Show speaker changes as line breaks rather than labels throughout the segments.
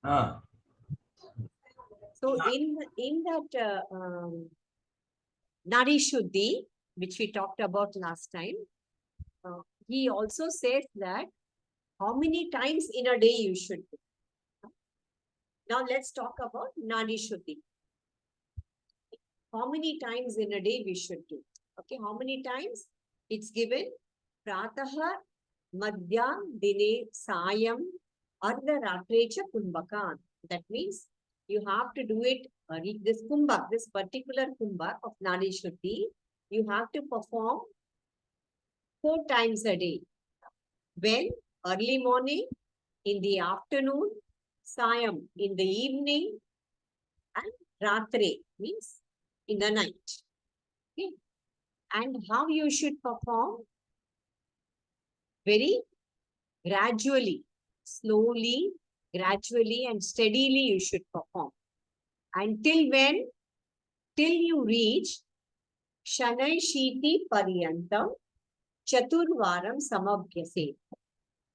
Ah.
So in that Nadi Shuddhi, which we talked about last time, he also says that how many times in a day you should do. Now let's talk about Nadi Shuddhi. How many times in a day we should do? Okay, how many times? It's given Prataha, Madhyam, Dine, Sayam, Ardha Ratrecha Kumbhakan. That means you have to do it, this Kumbhak, this particular Kumbhak of Nadi Shuddhi, you have to perform 4 times a day. When? Early morning, in the afternoon, Sayam, in the evening, and Ratre, means in the night. Okay. And how you should perform? Very gradually, slowly, gradually, and steadily you should perform. Until when? Till you reach Shanai Shiti Paryantam Chaturvaram Samabhyase.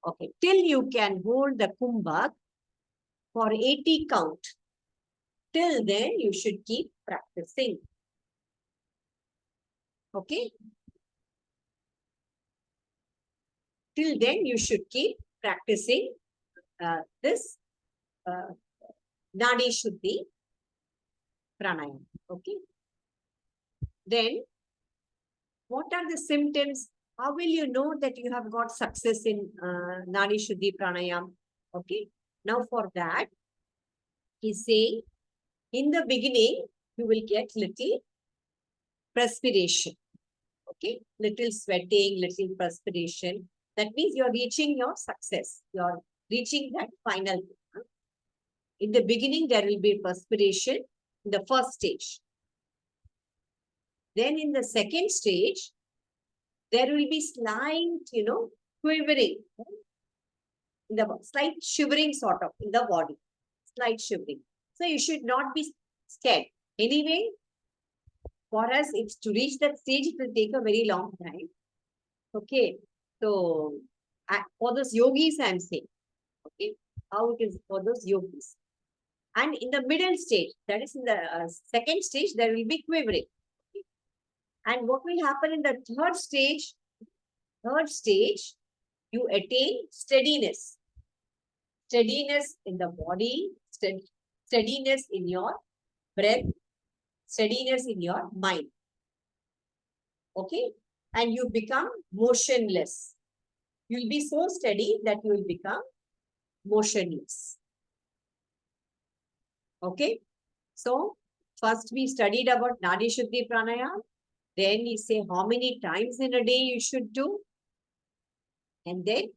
Okay, till you can hold the Kumbhak for 80 count. Till then, you should keep practicing. Okay? Till then, you should keep practicing this Nadi Shuddhi Pranayama. Okay? Then, what are the symptoms? How will you know that you have got success in Nadi Shuddhi Pranayama? Okay? Now, for that, he's saying, in the beginning, you will get little perspiration. Okay? Little sweating, little perspiration. That means you're reaching your success. You're reaching that final. In the beginning, there will be perspiration in the first stage. Then in the second stage, there will be slight, quivering. The slight shivering sort of in the body. Slight shivering. So you should not be scared. Anyway, for us, it's to reach that stage, it will take a very long time. Okay. So for those yogis, I'm saying, okay, how it is for those yogis. And in the middle stage, that is in the second stage, there will be quivering. Okay. And what will happen in the third stage? Third stage, you attain steadiness. Steadiness in the body, steadiness in your breath, steadiness in your mind. Okay? And you become motionless. You'll be so steady that you will become motionless. Okay? So, first we studied about Nadi Shuddhi Pranayama. Then we say how many times in a day you should do. And then,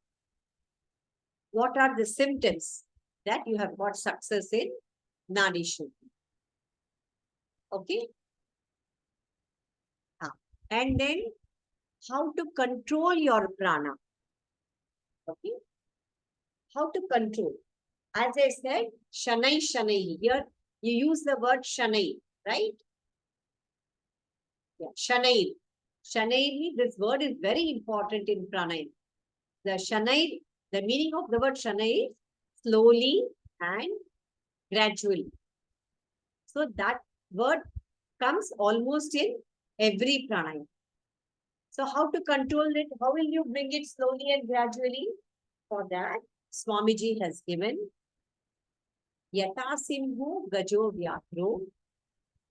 what are the symptoms that you have got success in Nadi Shuddhi. Okay? And then, how to control your prana. Okay? How to control. As I said, Shanai Shanai. Here, you use the word Shanai, right? Yeah, Shanai. Shanai, this word is very important in pranayama. The Shanai, the meaning of the word Shanai is slowly and gradually. So that word comes almost in every pranayama. So how to control it? How will you bring it slowly and gradually? For that, Swamiji has given Yata Simho Gajo Vyakro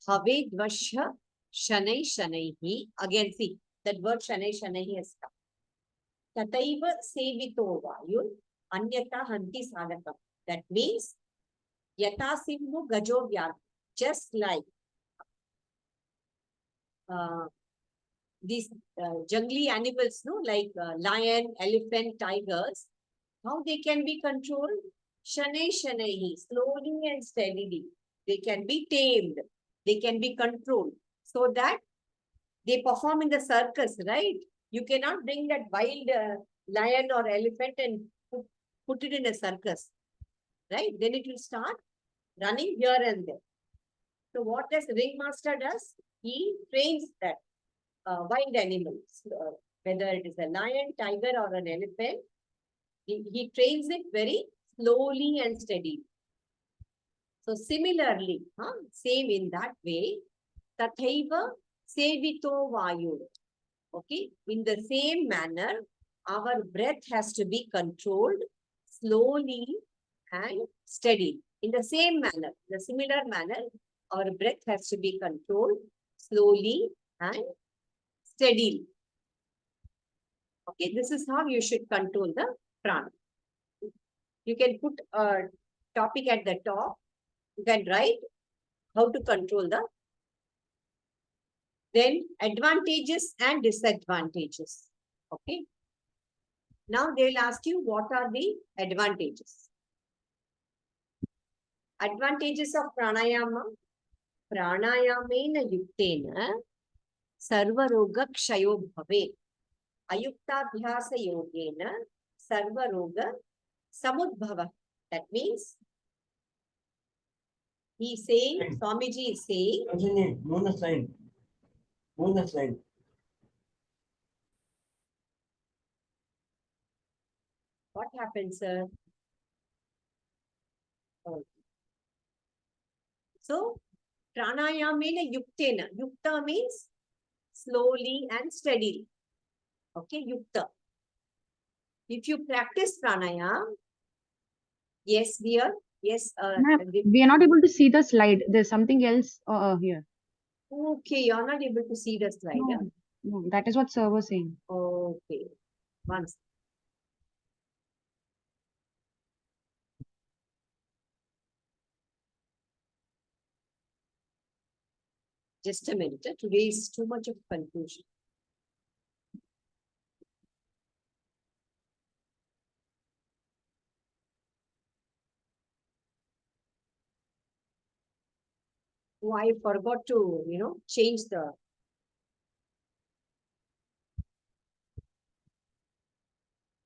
Have Dvashya Shanai Shanaihi. Again, see, that word Shanai Shanaihi has come. Tataiva Sevito Vayur Anyata Hanti Sadakam. That means Yata Simho Gajo Vyakro. Just like these jungly animals, no, like lion, elephant, tigers, how they can be controlled? Shanai Shanaihi, slowly and steadily. They can be tamed. They can be controlled. So that they perform in the circus, right? You cannot bring that wild lion or elephant and put it in a circus, right? Then it will start running here and there. So what does ringmaster does? He trains that wild animals, whether it is a lion, tiger, or an elephant. He trains it very slowly and steady. So similarly, same in that way, tathaiva sevito vayu. Okay, in the same manner, our breath has to be controlled slowly and steady. In the same manner, the similar manner, our breath has to be controlled slowly and steadily. Okay, this is how you should control the prana. You can put a topic at the top. You can write how to control the, then advantages and disadvantages. Okay. Now they'll ask you what are the advantages. Advantages of pranayama. Pranayamena yuktena sarvaroga kshayo bhave. Ayuktabhyasa yogena sarvaroga samudbhava. That means he's saying, Swamiji is saying.
Continue. Bonus line. Bonus line.
What happens, sir? Oh. So, pranayamena yuktena. Yukta means slowly and steadily. Okay, yukta. If you practice pranayam, yes, dear. Yes.
We are not able to see the slide. There's something else here.
Okay, you're not able to see the slide.
No, no, that is what sir was saying.
Okay. Once. Just a minute. Today is too much of confusion. Oh, I forgot to, change the.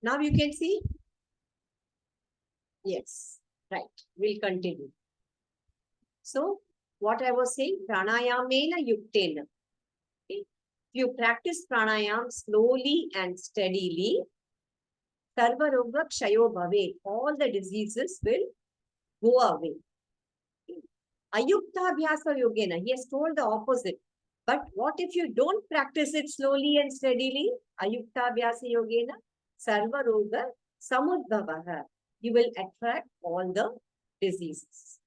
Now you can see? Yes. Right. We'll continue. So, what I was saying, pranayamena yuktena. Okay. If you practice pranayam slowly and steadily, sarvaroga kshayo bhave. All the diseases will go away. Ayukta abhyasa yogena. He has told the opposite. But what if you don't practice it slowly and steadily? Ayukta abhyasa yogena sarva roga samudbhavaha. You will attract all the diseases.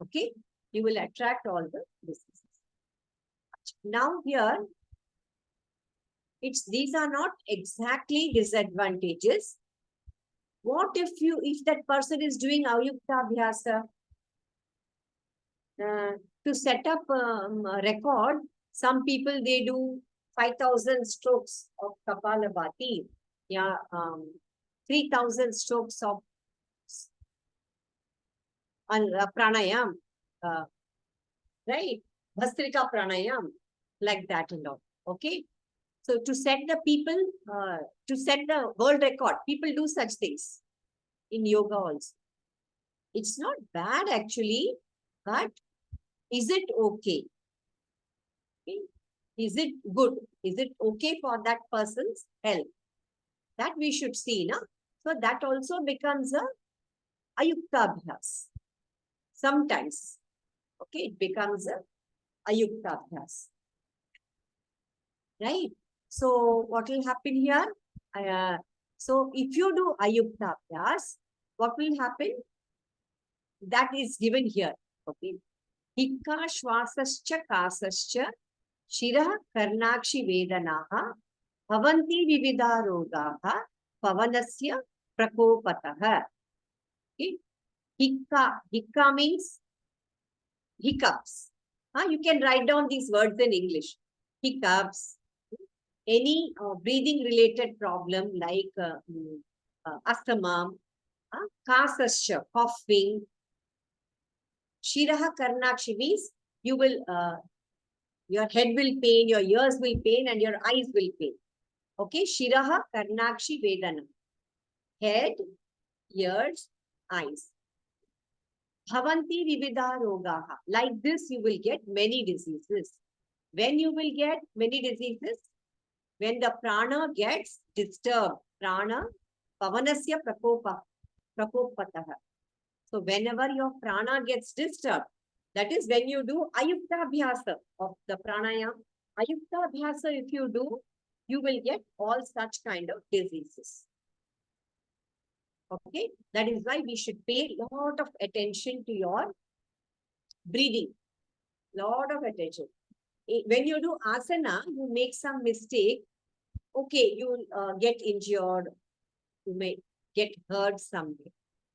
Okay? You will attract all the diseases. Now here, these are not exactly disadvantages. What if that person is doing ayukta abhyasa? To set up a record, some people, they do 5,000 strokes of Kapalabhati, 3,000 strokes of pranayam, right? Bhastrika pranayam, like that and all. Okay. So to set the people, to set the world record, people do such things in yoga also. It's not bad actually, but is it okay? Is it good? Is it okay for that person's health? That we should see, na? So that also becomes a ayukta abhyas. Sometimes, okay, it becomes a ayukta abhyas. Right? So what will happen here? So if you do ayukta abhyas, what will happen? That is given here. Okay. Hikka shvasascha kasascha shirah karnakshi vedanaha bhavanti vividha rogaha pavanasya prakopataha. Okay. Hikka means hiccups. You can write down these words in English. Hiccups, any breathing related problem like asthma, kasascha, coughing. Shiraha karnakshi means you will, your head will pain, your ears will pain, and your eyes will pain. Okay, Shiraha karnakshi vedana. Head, ears, eyes. Bhavanti vividha rogaha. Like this, you will get many diseases. When you will get many diseases? When the prana gets disturbed. Prana, pavanasya prakopataha. So whenever your prana gets disturbed, that is when you do ayukta abhyasa of the pranayama. Ayukta abhyasa, if you do, you will get all such kind of diseases. Okay, that is why we should pay a lot of attention to your breathing. Lot of attention. When you do asana, you make some mistake. Okay, you get injured, you may get hurt someday.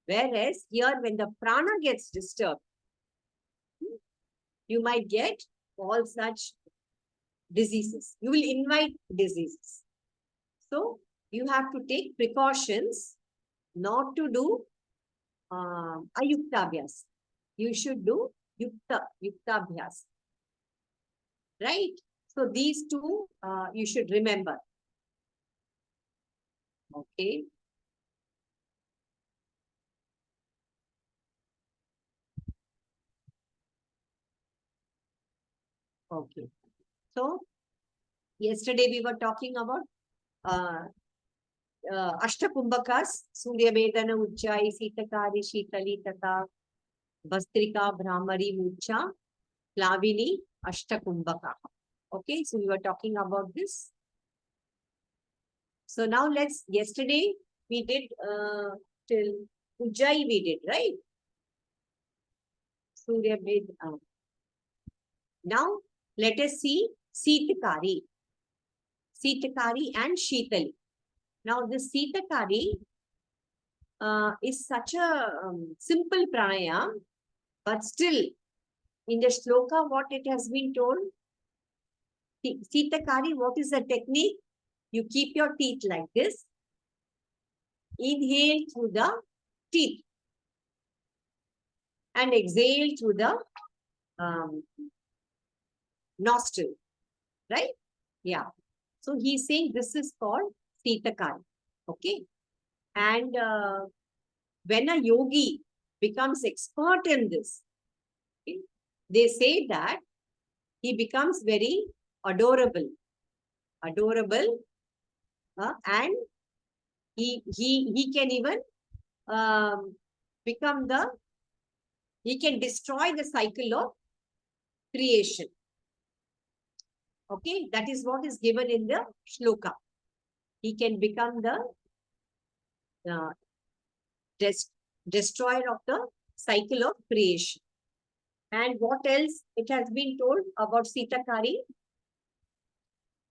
Whereas here, when the prana gets disturbed, you might get all such diseases. You will invite diseases. So, you have to take precautions not to do ayukta abhyas. You should do yukta abhyas. Right? So, these two you should remember. Okay. Okay. So, yesterday we were talking about Ashtakumbhakas, Surya Vedana Ujjayi, Sitakari, Shitali, Tata, Bastrika, Brahmari, Mucha, Plavini, Ashtakumbhaka. Okay, so we were talking about this. So now yesterday we did till Ujjayi we did, right? Surya Vedana. Now let us see Sitakari. Sitakari and Shitali. Now this Sitakari is such a simple pranayama, but still in the shloka what it has been told, Sitakari, what is the technique? You keep your teeth like this, inhale through the teeth and exhale through the nostril, right? Yeah. So he's saying this is called Sitakari, okay? And when a yogi becomes expert in this, okay, they say that he becomes very adorable, and he can even he can destroy the cycle of creation. Okay, that is what is given in the shloka. He can become the destroyer of the cycle of creation. And what else it has been told about Sitakari?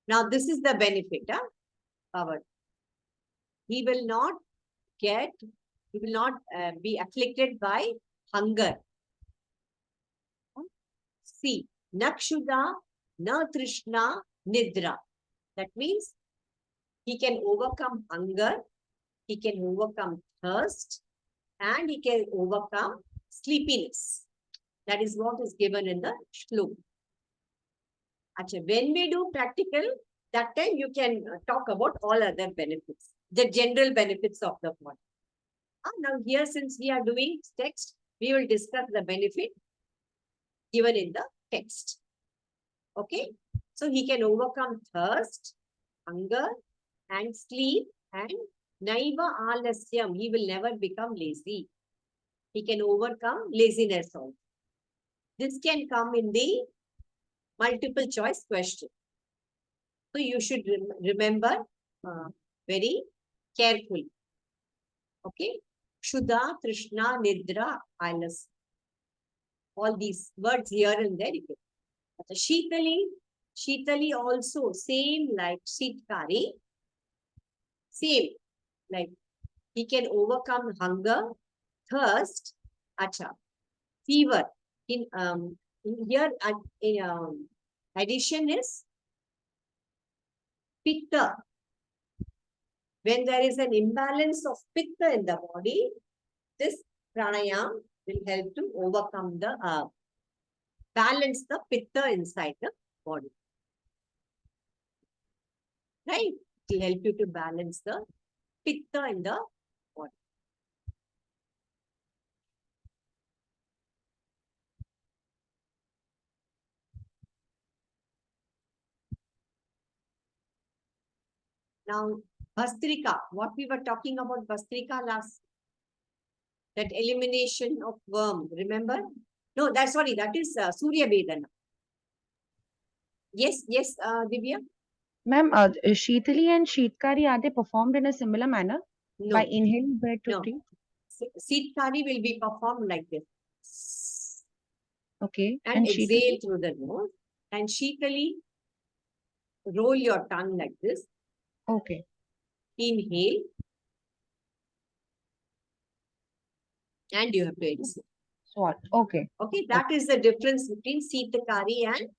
Now this is the benefit, power. He will not be afflicted by hunger. See, nakshuda, na trishna, nidra. That means he can overcome hunger, he can overcome thirst, and he can overcome sleepiness. That is what is given in the shloka. When we do practical, that time you can talk about all other benefits, the general benefits of the body. Now here, since we are doing text, we will discuss the benefit given in the text. Okay, so he can overcome thirst, hunger, and sleep, and naiva alasyam. He will never become lazy. He can overcome laziness also. This can come in the multiple choice question. So you should remember very carefully. Okay, Shuddha, Trishna, Nidra, Alas. All these words here and there. Shitali also same like Sitakari. Same like he can overcome hunger, thirst, fever. In here addition is pitta. When there is an imbalance of pitta in the body, this pranayama will help to overcome the balance the pitta inside the body. Right? It will help you to balance the pitta in the body. Now, Bastrika. What we were talking about Bastrika last. that elimination of worm. Remember? No, that's sorry. That is Surya Vedana. Yes, yes, Divya.
Ma'am, Sheetali and Sheetkari, are they performed in a similar manner? By
No,
inhaling breath to
no.
breathe?
Sitkari will be performed like this.
Okay.
And
And
exhale
Sheetali?
through the nose. And Shitali, roll your tongue like this.
Okay.
Inhale. And you have to exhale.
Swat. Okay.
Okay, that is the difference between Sitakari and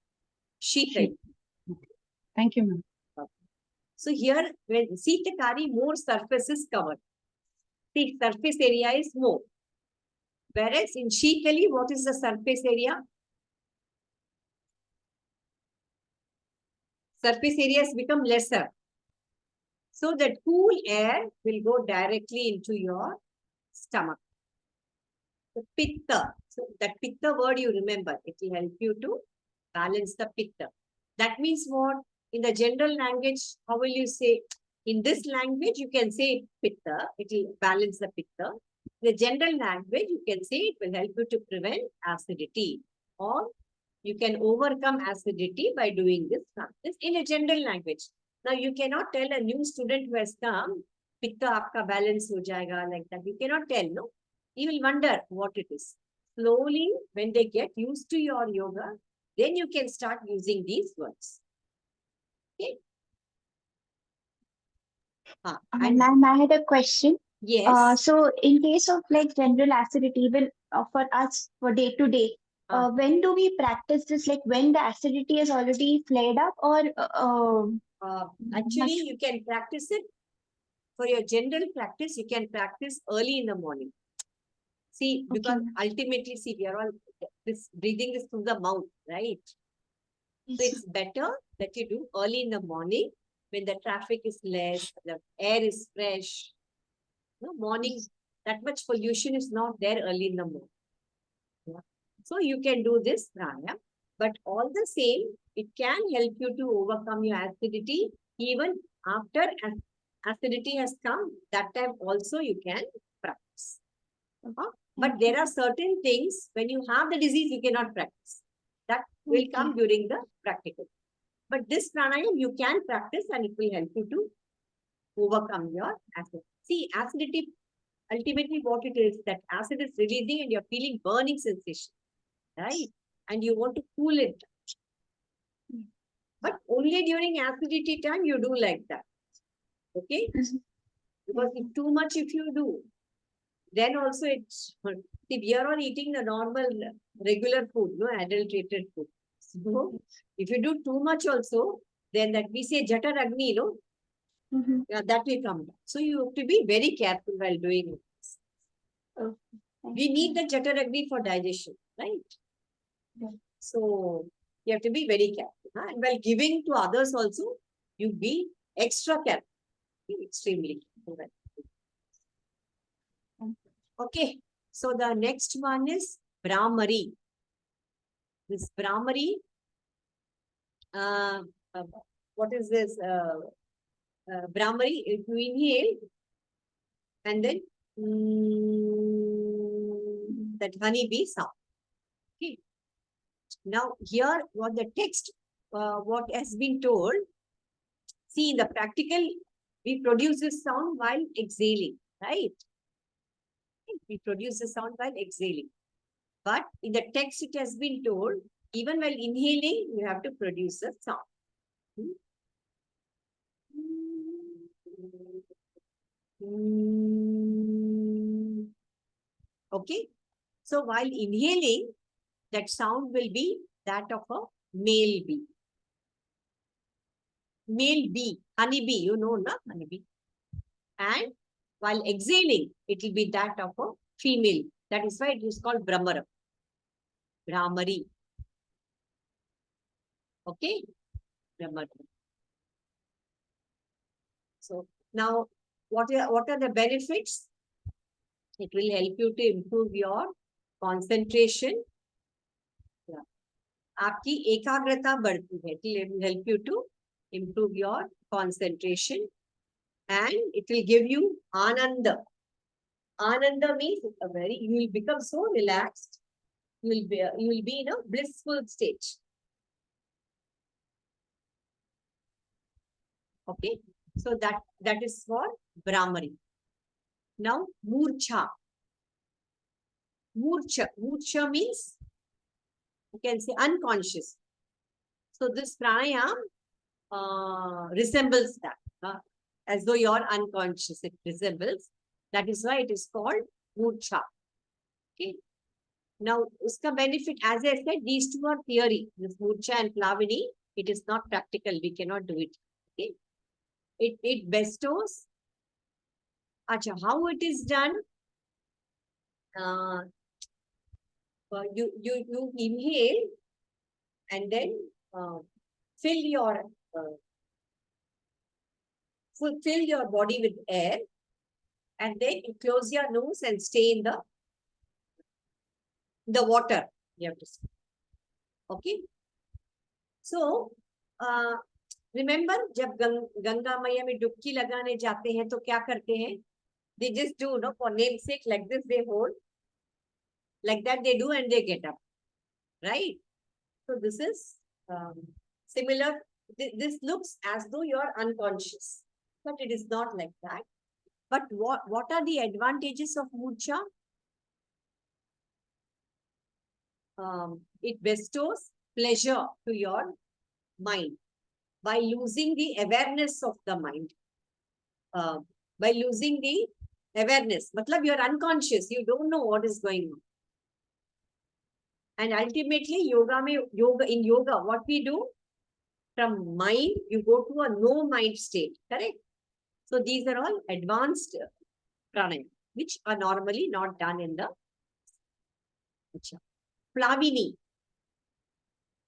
Shitali.
Thank you, ma'am.
So here, when Sitakari, more surface is covered. The surface area is more. Whereas in Shitali, what is the surface area? Surface area has become lesser. So that cool air will go directly into your stomach. The pitta. So that pitta word you remember. It will help you to balance the pitta. That means what? In the general language, how will you say? In this language, you can say pitta. It will balance the pitta. In the general language, you can say it will help you to prevent acidity. Or you can overcome acidity by doing this practice in a general language. Now, you cannot tell a new student who has come, pitta aapka balance ho jayega, like that. You cannot tell, no? You will wonder what it is. Slowly, when they get used to your yoga, then you can start using these words. Okay? And
Ma'am, I had a question.
yes,
So in case of like general acidity, even for us for day to day,
Ah.
when do we practice this? Like when the acidity is already flared up, or
actually, you can practice it for your general practice. You can practice early in the morning. See, because
Okay, ma'am.
ultimately, see, we are all this breathing is through the mouth, right? So
Yes.
it's better that you do early in the morning when the traffic is less, the air is fresh. No, morning, that much pollution is not there early in the morning. Yeah. So you can do this pranayama, but all the same, it can help you to overcome your acidity even after acidity has come. That time also you can practice. But there are certain things when you have the disease, you cannot practice. That will come during the practical. But this pranayama you can practice and it will help you to overcome your acid. See, acidity, ultimately what it is, that acid is releasing and you're feeling burning sensation, right? And you want to cool it. But only during acidity time you do like that. Okay? Because if too much if you do, then also it's, see, we are all eating the normal regular food, no adulterated food. So if you do too much also, then that we say Jata Agni, no? Yeah, that will come down. So you have to be very careful while doing it. We need the Jata Agni for digestion, right?
Yeah.
So you have to be very careful. Huh? And while giving to others also, you be extra careful. Be extremely careful. Okay. So the next one is Brahmari. This Brahmari, uh, what is this? Brahmari, if you inhale and then that honeybee sound. Okay. Now here, what the text, what has been told, see in the practical, we produce this sound while exhaling, right? We produce the sound while exhaling. But in the text, it has been told, even while inhaling, you have to produce a sound. Okay. So while inhaling, that sound will be that of a male bee. Male bee, honey bee, you know, na honey bee. And while exhaling, it will be that of a female. That is why it is called Brahmara. Brahmari. Okay? Brahmara. So now, what are the benefits? It will help you to improve your concentration. Yeah. आपकी एकाग्रता बढ़ती है. It will help you to improve your concentration and it will give you ananda. Ananda means a very, you will become so relaxed. You will be in a blissful state. Okay. So that is for Brahmari. Now, Murcha. Murcha means, you can say, unconscious. So this pranayam resembles that. As though you're unconscious, it resembles. That is why it is called Murcha. Okay. Now, uska benefit, as I said, these two are theory. This Murcha and Plavini, it is not practical. We cannot do it. Okay. It bestows. Acha, how it is done? You inhale and then fill your body with air, and then you close your nose and stay in the water. You have to stay. Okay. So remember, जब गंगा मैया में डुबकी लगाने जाते हैं तो क्या करते हैं? They just do, no, for namesake, like this they hold, like that they do, and they get up, right? So this is similar. This looks as though you are unconscious, but it is not like that. But what are the advantages of Murcha? It bestows pleasure to your mind by losing the awareness of the mind. By losing the awareness, matlab you are unconscious, you don't know what is going on. And ultimately, in yoga, what we do? From mind, you go to a no mind state, correct? So these are all advanced pranayama, which are normally not done in the Plavini.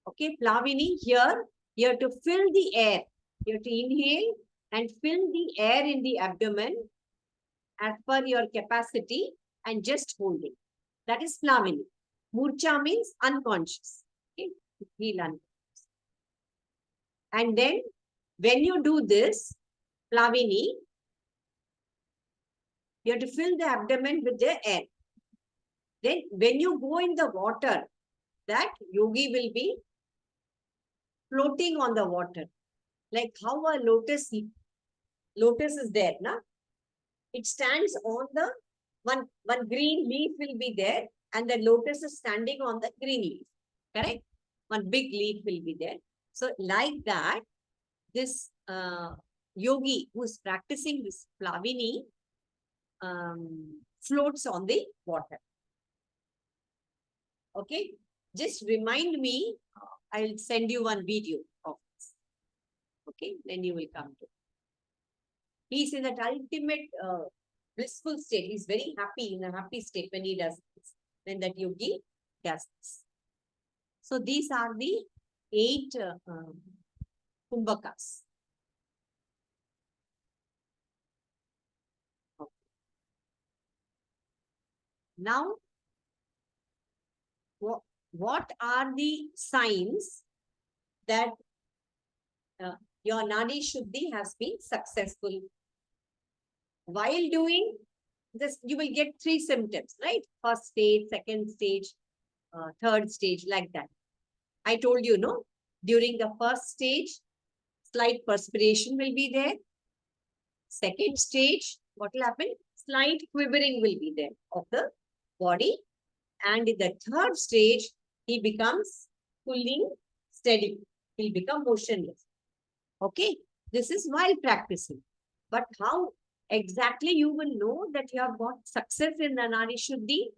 Okay, Plavini, here you have to fill the air. You have to inhale and fill the air in the abdomen as per your capacity and just hold it. That is Plavini. Murcha means unconscious. Okay, feel unconscious. And then when you do this, Plavini, you have to fill the abdomen with the air. Then when you go in the water, that yogi will be floating on the water. Like how a lotus is there, na? It stands on the one green leaf will be there, and the lotus is standing on the green leaf. Correct? One big leaf will be there. So like that, this yogi who is practicing this Plavini floats on the water. Okay? Just remind me, I'll send you one video of this. Okay? Then you will come to. He's in that ultimate blissful state. He's very happy, in a happy state when he does this, when that yogi does this. So these are the 8 kumbhakas. Okay. Now, what are the signs that your Nadi Shuddhi has been successful? While doing this, you will get 3 symptoms, right? First stage, second stage, third stage, like that. I told you, no? During the first stage, slight perspiration will be there. Second stage, what will happen? Slight quivering will be there of the body. And in the third stage, he becomes fully steady. He'll become motionless. Okay? This is while practicing. But how exactly you will know that you have got success in the Nadi Shuddhi?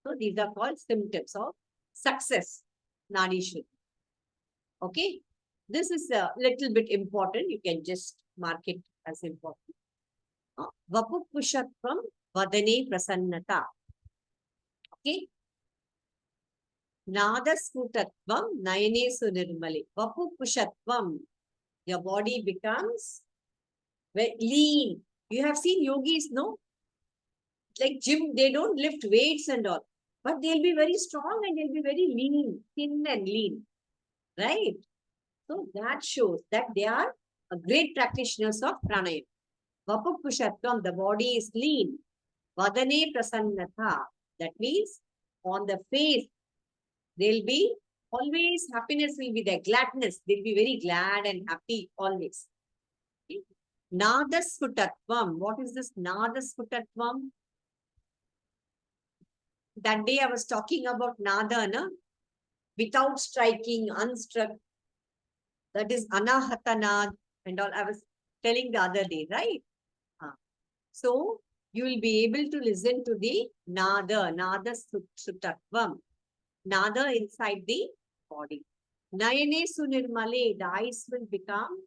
So these are called symptoms of success, Nadi Shuddhi. Okay? This is a little bit important. You can just mark it as important. Vapupushatvam vadane prasannata. Okay? Nadasputatvam nayane sunirmale. Vapupushatvam. Your body becomes very lean. You have seen yogis, no? Like gym, they don't lift weights and all. But they'll be very strong and they'll be very lean, thin and lean. Right? So that shows that they are great practitioners of pranayama. Vapupushatvam, the body is lean. Vadane prasannata. That means on the face, there'll be always happiness will be there, gladness. They'll be very glad and happy always. Okay. Nadasfutatvam. What is this Nadasfutatvam? That day I was talking about Nada, na? Without striking, unstruck. That is Anahatanad and all. I was telling the other day, right? So you will be able to listen to the Nada Sutatvam. Nada inside the body. Nayane Sunirmale, the eyes will become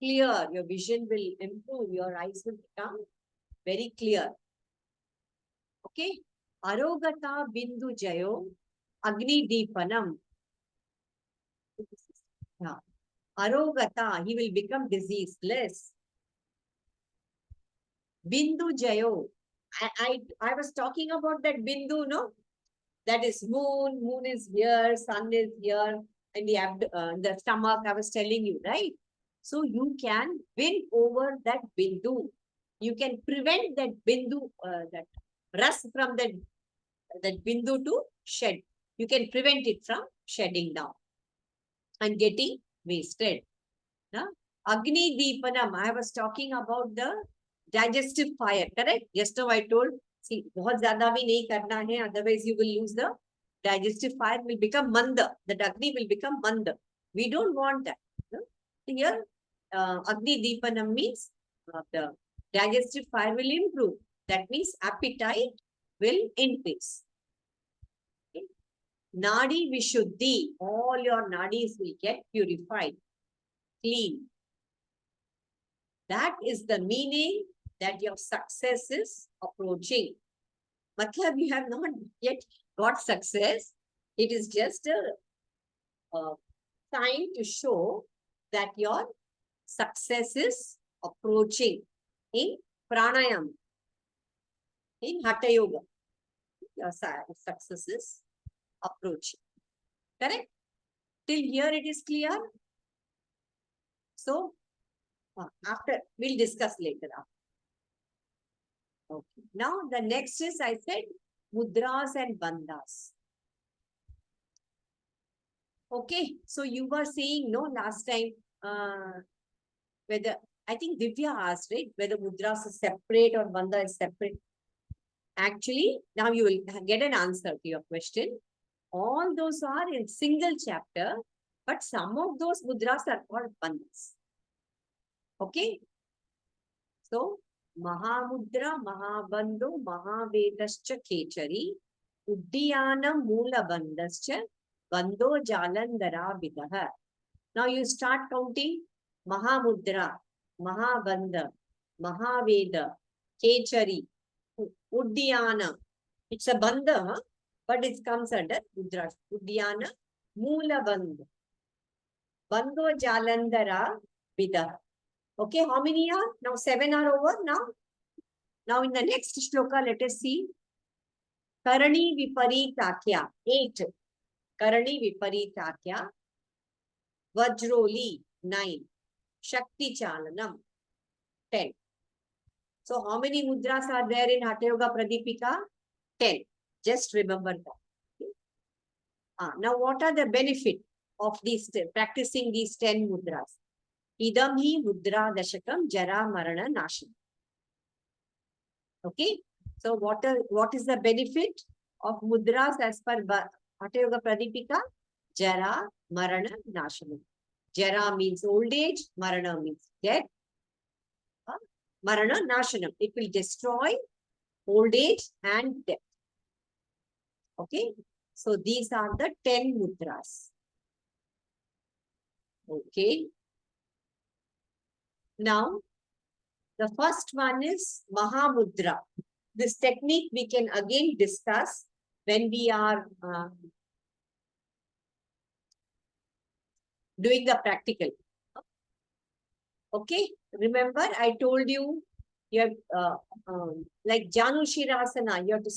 clear. Your vision will improve. Your eyes will become very clear. Okay. Arogata Bindu Jayo Agni Deepanam. Yeah. Arogata, he will become diseaseless. Bindu Jayo. I was talking about that Bindu, no? That is moon is here, sun is here, and the stomach, I was telling you, right? So you can win over that Bindu. You can prevent that Bindu, that rust from that Bindu to shed. You can prevent it from shedding down and getting wasted. No? Agni Deepanam, I was talking about the digestive fire, correct? Just now I told, see, बहुत ज़्यादा भी नहीं करना है, otherwise you will lose the digestive fire will become manda. The Agni will become manda. We don't want that. No? Here, Agni Deepanam means the digestive fire will improve. That means appetite will increase. Okay. Nadi Vishuddhi, all your nadis will get purified, clean. That is the meaning that your success is approaching. Matlab, you have not yet got success. It is just a sign to show that your success is approaching in Pranayama, in Hatha Yoga. Your success is approaching. Correct? Till here it is clear. So, after, we'll discuss later. Okay. Now, the next is, I said, mudras and bandhas. Okay. So, you were saying, no, last time, whether, I think Divya asked, right, whether mudras is separate or bandha is separate. Actually, now you will get an answer to your question. All those are in single chapter, but some of those mudras are called bandhas. Okay. So, Mahamudra, Mahabandhu, Mahavedascha Kechari, Uddiyana Mula Bandhascha, Bandho Jalandhara Vidaha. Now you start counting Mahamudra, Mahabandha, Mahaveda, Kechari, Uddiyana. It's a bandha, huh? But it comes under Mudra. Uddiyana Mula Bandha. Bandho Jalandhara Vidaha. Okay, how many are? Now 7 are over now. Now in the next shloka, let us see. Karani Viparitakya, 8. Karani Viparitakya. Vajroli, 9. Shakti Chalanam, 10. So how many mudras are there in Hatha Yoga Pradipika? 10. Just remember that. Okay. Now what are the benefit of these practicing these 10 mudras? Idam hi mudra dashakam jara marana nasham. Okay. So what is the benefit of mudras as per Hatha Yoga Pradipika? Jara marana nasham. Jara means old age, marana means death. Marana nashanam. It will destroy old age and death. Okay. So these are the 10 mudras. Okay. Now, the first one is Mahamudra. This technique we can again discuss when we are doing the practical. Okay, remember I told you, you have like Janu Shirasana, you have to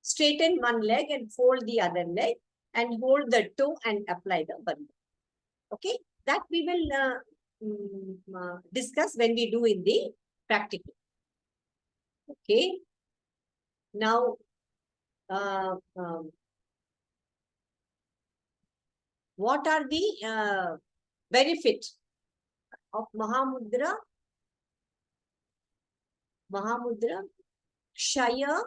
straighten one leg and fold the other leg and hold the toe and apply the bandha. Okay, that we will discuss when we do in the practical. Okay. Now, what are the benefit of Mahamudra? Mahamudra, Kshaya,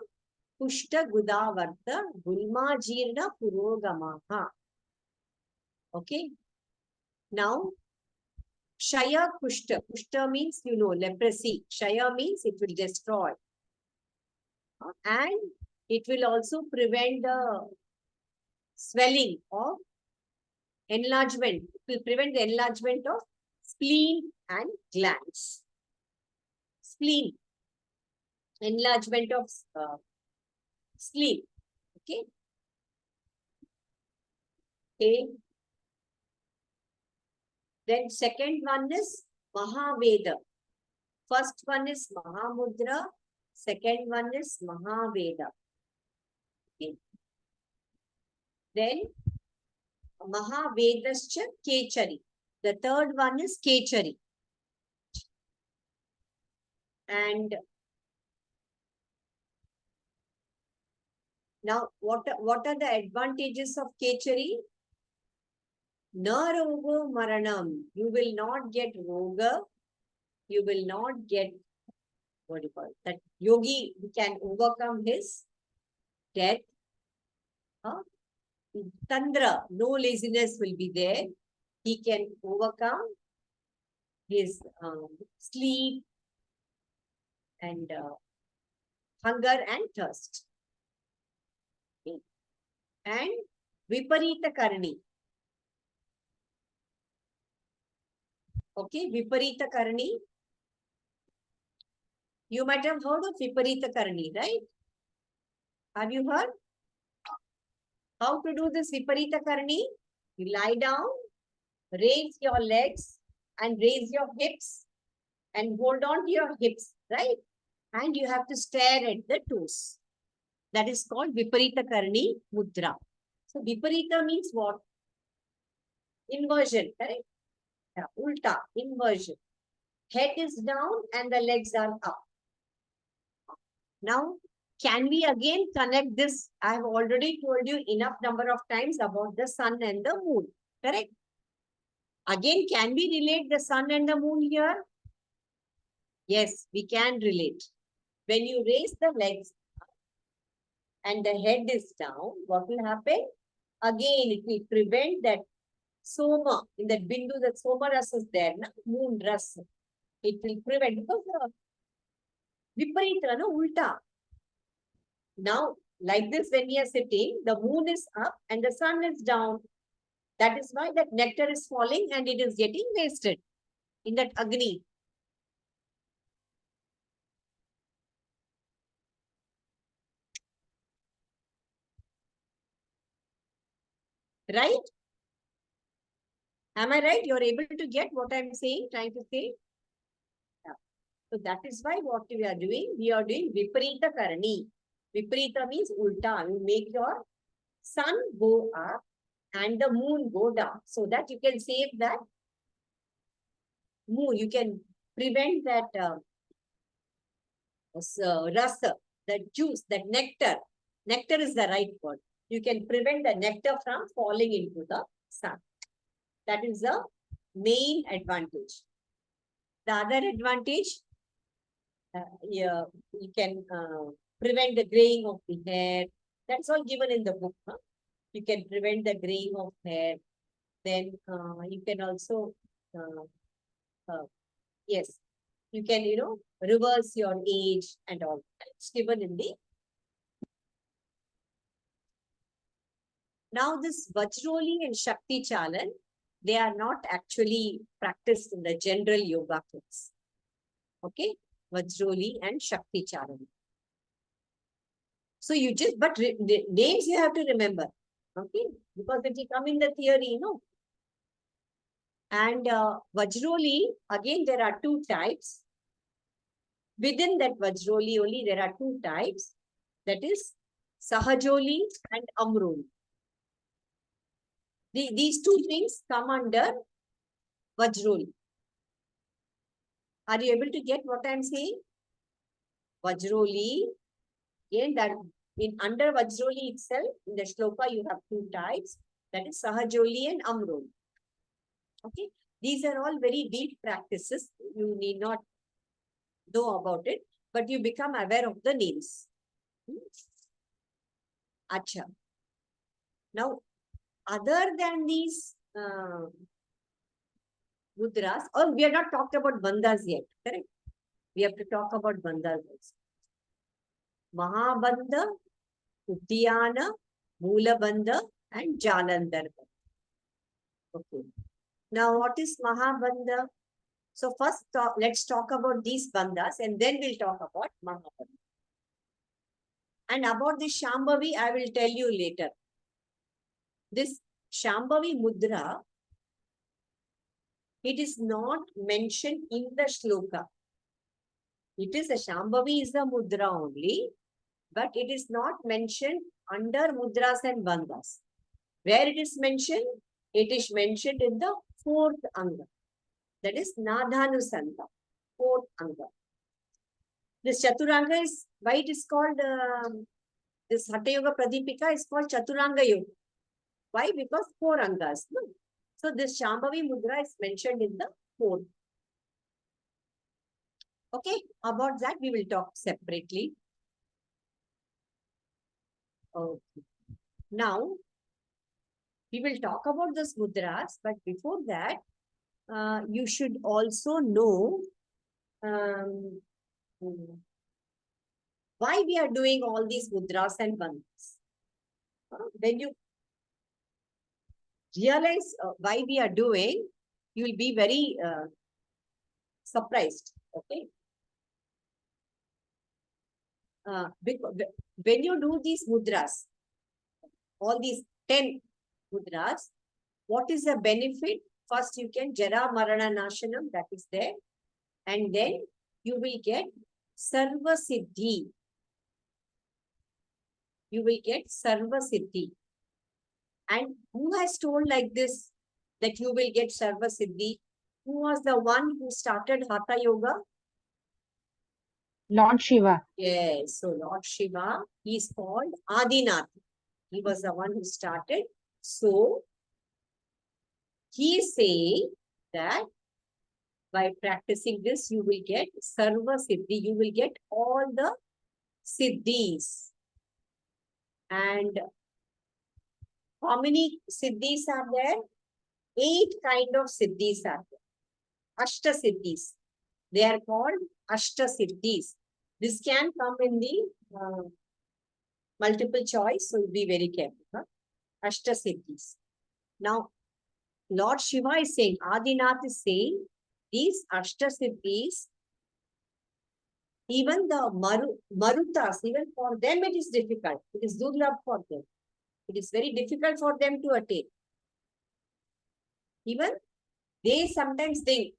Pushta, Gudavarta, Gulma, Jirna, Purogamaha. Okay. Now, Kshaya, Pushta. Pushta means, leprosy. Kshaya means it will destroy. And it will also prevent the swelling of enlargement. It will prevent the enlargement of spleen and glands. Spleen. Enlargement of spleen. Okay. Okay. Then second one is Mahaveda. First one is Mahamudra. Second one is Mahaveda. Okay. Then Mahavedascha Kechari. The third one is Kechari. And now what are the advantages of Kechari? Na rogo maranam. You will not get roga. You will not get, what do you call it? That yogi can overcome his death. Tandra, no laziness will be there. He can overcome his sleep and hunger and thirst. Okay. And Viparita Karani. Okay, Viparita Karani. You might have heard of Viparita Karani, right? Have you heard? How to do this Viparita Karani? You lie down, raise your legs and raise your hips and hold on to your hips, right? And you have to stare at the toes. That is called Viparita Karani Mudra. So Viparita means what? Inversion, correct? Yeah, ulta, inversion. Head is down and the legs are up. Now, can we again connect this? I have already told you enough number of times about the sun and the moon, correct? Again, can we relate the sun and the moon here? Yes, we can relate. When you raise the legs and the head is down, what will happen? Again, it will prevent that soma, in that bindu, that soma rasa is there, na? Moon rasa. It will prevent, because viparita, no, ulta. Now, like this, when we are sitting, the moon is up and the sun is down. That is why that nectar is falling and it is getting wasted in that Agni. Right? Am I right? You're able to get what I'm saying, trying to say? Yeah. So that is why what we are doing Viparita Karani. Viparita means ulta. You make your sun go up and the moon go down, so that you can save that moon. You can prevent that rasa, that juice, that nectar. Nectar is the right word. You can prevent the nectar from falling into the sun. That is the main advantage. The other advantage, you can prevent the graying of the hair. That's all given in the book. Huh? You can prevent the graying of hair. Then you can also, yes, you can, reverse your age and all. It's given in the. Now this Vajroli and Shakti Chalan, they are not actually practiced in the general yoga class. Okay, Vajroli and Shakti Chalan. So you just, but the names you have to remember. Okay, because it will come in the theory, And Vajroli, again, there are two types. Within that Vajroli only, there are two types. That is Sahajoli and Amroli. These two things come under Vajroli. Are you able to get what I am saying? Vajroli Again, that in under Vajroli itself, in the shloka, you have two types. That is Sahajoli and Amroli. Okay. These are all very deep practices. You need not know about it, but you become aware of the names. Acha. Now, other than these mudras, or we are not talked about bandhas yet, correct? We have to talk about bandhas also. Mahabandha, Uddiyana, Moolabandha, and Jalandhar. Okay. Now, what is Mahabandha? So first, let's talk about these bandhas, and then we'll talk about Mahabandha. And about the Shambhavi, I will tell you later. This Shambhavi mudra, it is not mentioned in the shloka. It is a Shambhavi is a mudra only, but it is not mentioned under mudras and bandhas. Where it is mentioned? It is mentioned in the fourth anga. That is Nadhanusanta, fourth anga. This Chaturanga is, why it is called, this Hatha Yoga Pradipika is called Chaturanga Yoga. Why? Because four angas. No? So this Shambhavi mudra is mentioned in the fourth. Okay, about that we will talk separately. Okay. Now, we will talk about those mudras, but before that, you should also know why we are doing all these mudras and bandhas. When you realize why we are doing, you will be very surprised. Okay. When you do these mudras, all these 10 mudras, what is the benefit? First, you can Jara Marana Nashanam, that is there. And then you will get Sarva Siddhi. You will get Sarva Siddhi. And who has told like this, that you will get Sarva Siddhi? Who was the one who started Hatha Yoga?
Lord Shiva.
Yes, so Lord Shiva, he is called Adinath. He was the one who started. So, he is saying that by practicing this, you will get Sarva Siddhi. You will get all the Siddhis. And how many Siddhis are there? 8 kind of Siddhis are there. Ashta Siddhis. They are called Ashta Siddhis. This can come in the multiple choice, so be very careful. Huh? Ashta Siddhis. Now, Lord Shiva is saying, Adinath is saying, these Ashta Siddhis, even the Marutas, even for them it is difficult. It is durlabh for them. It is very difficult for them to attain. Even they sometimes think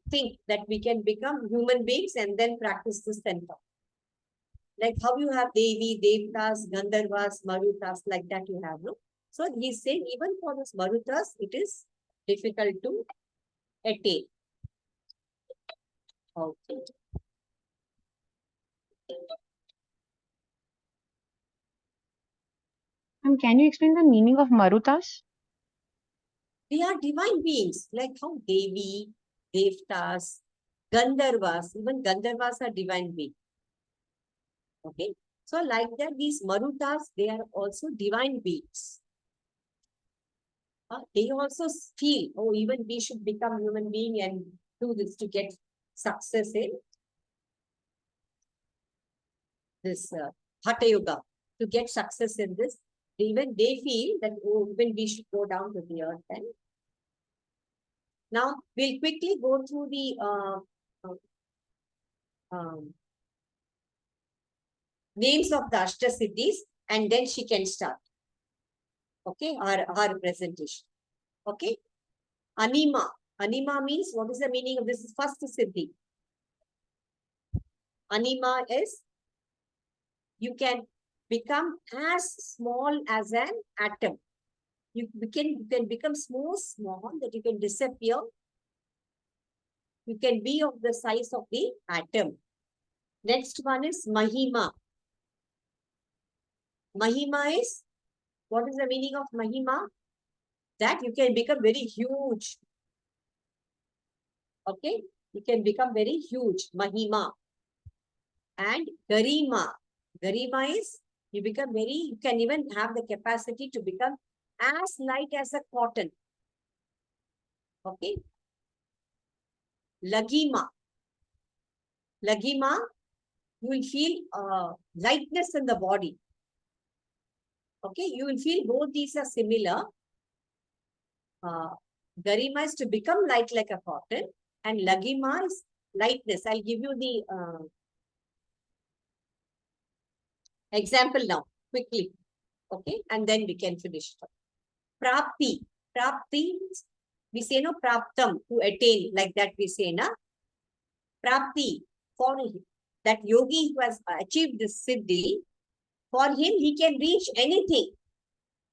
that we can become human beings and then practice this center. Like how you have Devi, Devtas, Gandharvas, Marutas, like that you have, no? So he's saying even for those Marutas, it is difficult to attain. Okay.
Can you explain the meaning of Marutas?
They are divine beings, like how Devi, Devtas, Gandharvas, even Gandharvas are divine beings. Okay. So like that, these Marutas, they are also divine beings. They also feel, oh, even we should become human being and do this to get success in this Hatha Yoga, to get success in this. Even they feel that, oh, even we should go down to the earth. And now we'll quickly go through the names of the Ashta Siddhis, and then she can start. Okay, our presentation. Okay. Anima. Anima means, what is the meaning of this? First Siddhi. Anima is, you can become as small as an atom. You can become so small that you can disappear. You can be of the size of the atom. Next one is Mahima. Mahima is, what is the meaning of Mahima? That you can become very huge. Okay, you can become very huge. Mahima. And Garima. Garima is, you become very, you can even have the capacity to become as light as a cotton. Okay. Lagima. Lagima, you will feel lightness in the body. Okay, you will feel both these are similar. Garima is to become light like a cotton, and Lagima is lightness. I'll give you the example now, quickly. Okay, and then we can finish. Prapti. Prapti, we say no, praptam, to attain, like that we say na. Prapti, for that yogi who has achieved this siddhi, for him, he can reach anything,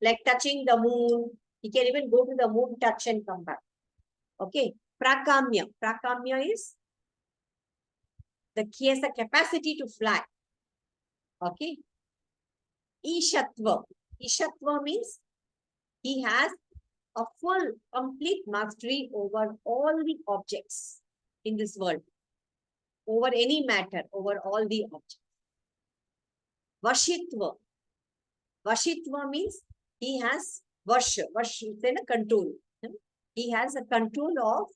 like touching the moon. He can even go to the moon, touch and come back. Okay. Prakamya. Prakamya is he has the capacity to fly. Okay. Ishatva. Ishatva means he has a full, complete mastery over all the objects in this world, over any matter, over all the objects. Vashitva. Vashitva means he has Vash is in a control. He has a control of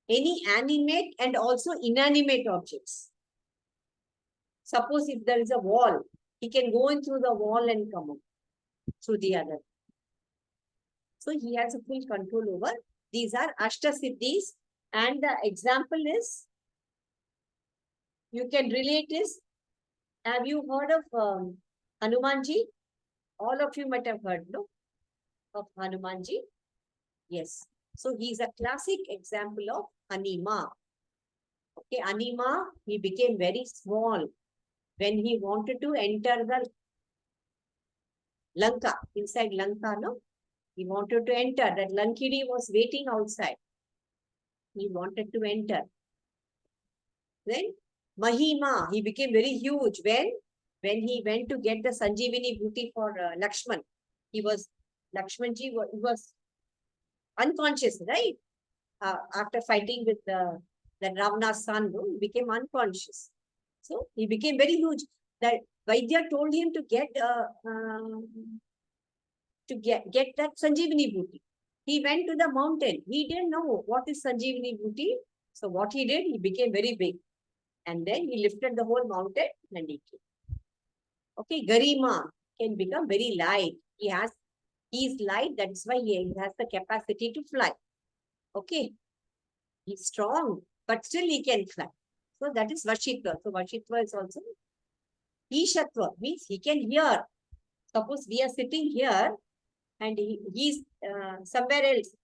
any animate and also inanimate objects. Suppose if there is a wall, he can go in through the wall and come out through the other. So he has a full control over. These are Ashta Siddhis, and the example is, you can relate is, have you heard of Hanumanji? All of you might have heard, no? Of Hanumanji. Yes. So he is a classic example of Anima. Okay, Anima, he became very small when he wanted to enter the Lanka, inside Lanka, no? He wanted to enter. That Lankini was waiting outside. He wanted to enter. Then Mahima, he became very huge when he went to get the Sanjeevani booty for Lakshman. Lakshmanji was unconscious, right? After fighting with the Ravana's son, he became unconscious. So he became very huge. That Vaidya told him to get that Sanjeevani booty. He went to the mountain. He didn't know what is Sanjeevani booty. So what he did, he became very big. And then he lifted the whole mountain and he came. Okay, Garima can become very light. He is light, that's why he has the capacity to fly. Okay, he's strong, but still he can fly. So that is Vashitva. So Vashitva is also Ishatva, means he can hear. Suppose we are sitting here and he's somewhere else.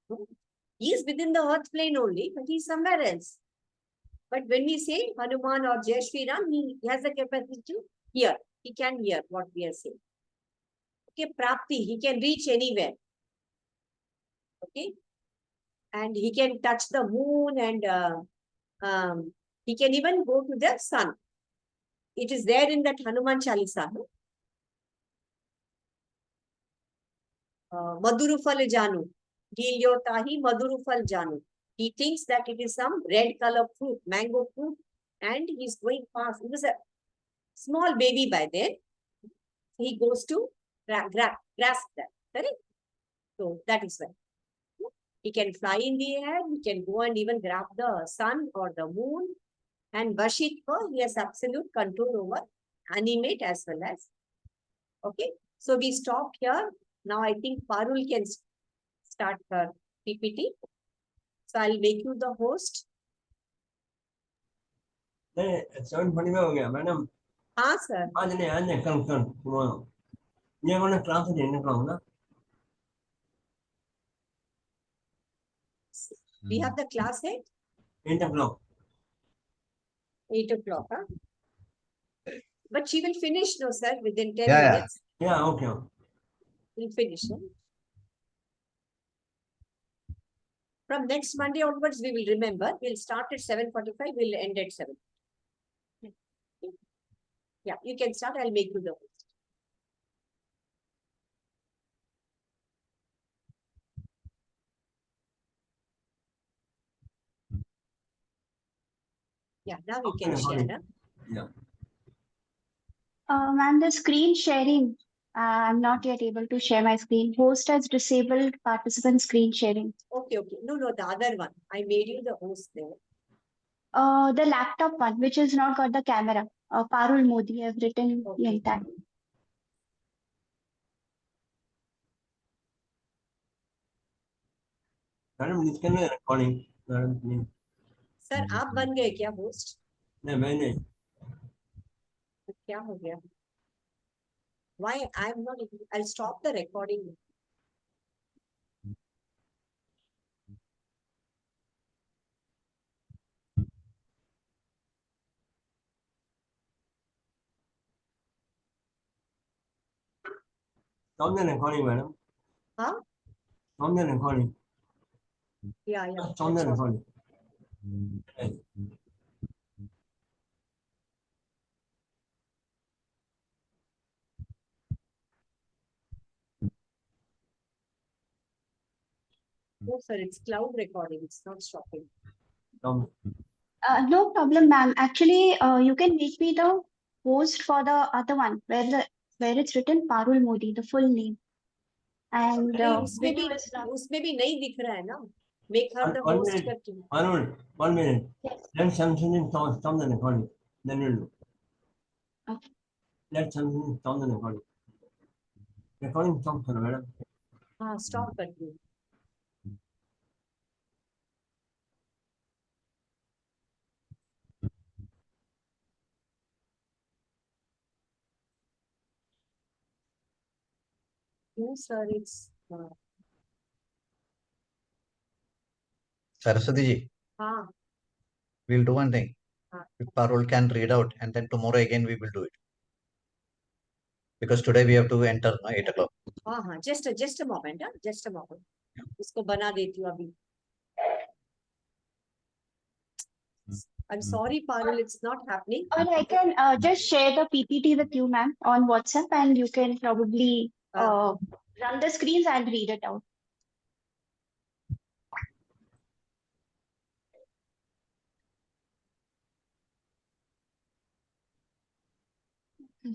He is within the earth plane only, but he's somewhere else. But when we say Hanuman or Jai Shri Ram, he has the capacity to hear. He can hear what we are saying. Okay, Prapti, he can reach anywhere. Okay, and he can touch the moon, and he can even go to the sun. It is there in that Hanuman Chalisa. No? Madurufal Janu. Gilyo Tahi Madurufal Janu. He thinks that it is some red color fruit, mango fruit, and he's going fast. It was a small baby by then. He goes to grasp that. Correct? So that is why. He can fly in the air, he can go and even grab the sun or the moon. And Vashitva, he has absolute control over animate as well as. Okay. So we stop here. Now I think Parul can start her PPT. So I'll make you the host.
7:25 हो गया madam.
हाँ sir.
आज नहीं कल tomorrow. ये वाला class है ना ना.
We have the class at
8 o'clock.
8 o'clock. Huh? But she will finish, no sir, within 10
Yeah.
minutes.
Yeah, okay.
We'll finish. Huh? From next Monday onwards, we will remember. We'll start at 7:45. We'll end at 7. Yeah, you can start. I'll make you the host. Yeah, now you can share. Huh?
Yeah.
Ma'am, the screen sharing. I'm not yet able to share my screen. Host has disabled participant screen sharing.
Okay, okay. No, the other one. I made you the host there.
The laptop one, which has not got the camera. Parul Modi, I've written the
Okay.
entire.
Madam इसके में recording madam please
sir आप बन गए क्या host?
नहीं मैं नहीं
क्या हो गया? Why I'm not able? I'll stop the recording.
stop the recording madam
Huh?
stop the recording
Yeah, yeah.
stop the
that's all.
recording
No, sir, it's cloud recording. It's not stopping.
stop
No problem, ma'am. Actually, you can make me the host for the other one where it's written Parul Modi, the full name. And
अरे उसमें
video is not.
नहीं दिख रहा है ना. Make her the
one
host
minute
करके.
one minute
Yes.
let something stop the recording then you'll do
Okay.
let something stop the recording stop करो madam
हाँ, stop करके. No, sir, it's.
Saraswati ji,
हाँ.
we'll do one thing.
हाँ.
If Parul can read out, and then tomorrow again we will do it. Because today we have to enter 8 o'clock.
हाँ, just a moment. हाँ, just a moment. इसको बना देती हूँ अभी. I'm sorry, Parul, it's not happening.
Or I can just share the PPT with you, ma'am, on WhatsApp, and you can probably run the screens and read it out.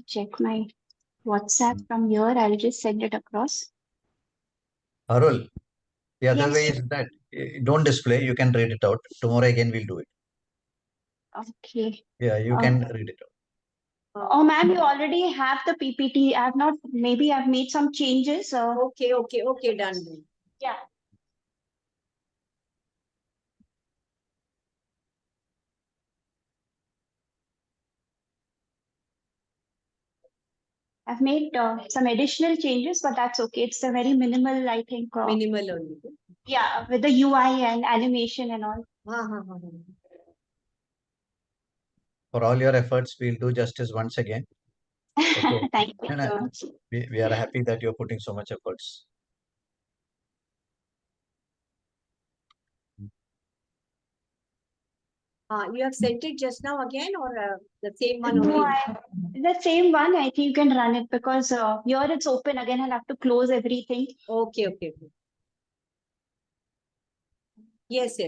Check my WhatsApp from here. I'll just send it across.
Parul, the other
Yes.
way is that don't display, you can read it out. Tomorrow again we'll do it.
Okay.
Yeah, you can read it out.
Oh, ma'am, you already have the PPT. I've not, maybe I've made some changes.
Okay, done.
Yeah. I've made some additional changes, but that's okay. It's a very minimal, I think.
Minimal only.
Yeah, with the UI and animation and all.
हाँ.
For all your efforts, we'll do justice once again. Okay.
Thank you
And,
so much.
we are happy that you're putting so much efforts.
You have sent it just now again or the same one
No,
only?
the same one. I think you can run it because here it's open again. I'll have to close everything.
Okay. Yes.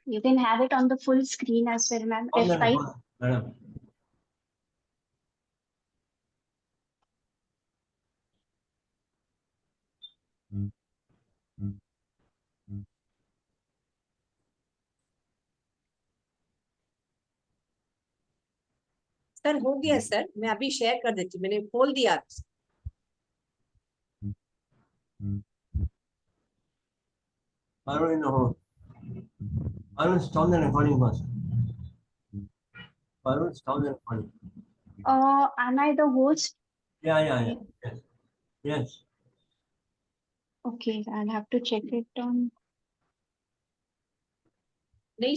You can have it on the full screen as well, ma'am.
stop the
F5.
recording madam
sir हो गया sir, मैं अभी share कर देती हूँ, मैंने खोल दिया.
Parul in the hole Parul stop the recording first Parul stop the recording
Am I the host?
yeah yes
Okay, I'll have to check it on.
नहीं